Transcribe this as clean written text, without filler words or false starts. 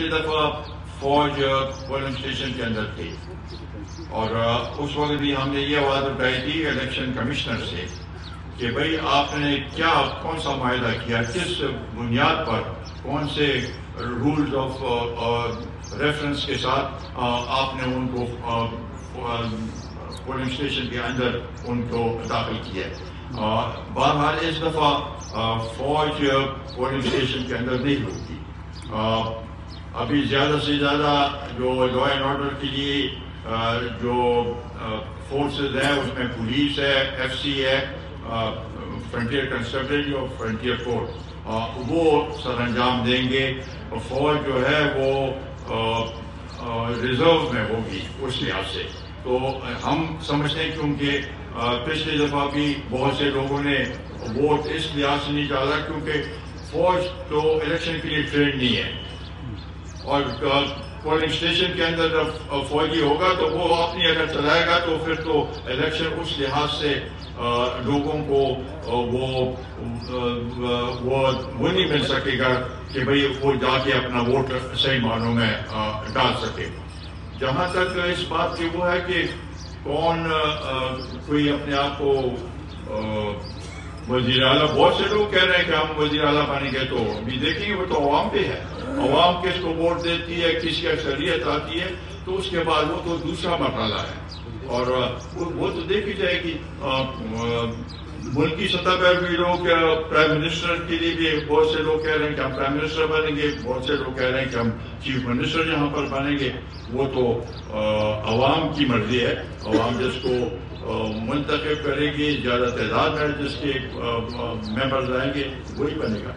पिछली दफा फौज पोलिंग स्टेशन के अंदर थी और उस वक्त भी हमने ये आवाज उठाई थी इलेक्शन कमिश्नर से कि भाई आपने क्या कौन सा मायदा किया, किस बुनियाद पर, कौन से रूल्स ऑफ रेफरेंस के साथ आपने उनको पोलिंग स्टेशन के अंदर उनको दाखिल किया। बहरहाल इस दफा फौज पोलिंग स्टेशन के अंदर नहीं होगी। अभी ज्यादा से ज्यादा जो लॉ एंड ऑर्डर के लिए जो फोर्सेस है उसमें पुलिस है, एफसी है, फ्रंटियर कंस्टेबलरी और फ्रंटियर फोर्स वो सर अंजाम देंगे। फौज जो है वो रिजर्व में होगी उस लिहाज से। तो हम समझते हैं क्योंकि पिछली दफा भी बहुत से लोगों ने वोट इस लिहाज से नहीं डाला क्योंकि फौज तो इलेक्शन के लिए ट्रेन नहीं है और पोलिंग स्टेशन के अंदर जब फौजी होगा तो वो अपनी अगर चलाएगा तो फिर तो इलेक्शन उस लिहाज से लोगों को वो नहीं मिल सकेगा कि भाई वो जाके अपना वोट सही मानों में डाल सके। जहां तक इस बात की वो है कि कौन कोई अपने आप को वजीर आला, बहुत से लोग कह रहे हैं कि हम वजीर आला बनेंगे, तो अभी देखेंगे वो तो अवाम पे है। अवाम किसको वोट देती है, किसकी अक्सरियत आती है, तो उसके बाद वो तो दूसरा मरहला है और वो तो देखी जाएगी। मुल्क की सतह पर भी लोग प्राइम मिनिस्टर के लिए भी बहुत से लोग कह रहे हैं कि हम प्राइम मिनिस्टर बनेंगे, बहुत से लोग कह रहे हैं कि हम चीफ मिनिस्टर यहाँ पर बनेंगे। वो तो अवाम की मर्जी है, अवाम जिसको मुंतखब करेगी, ज्यादा तादाद में जिसके मेंबर्स आएंगे वही बनेगा।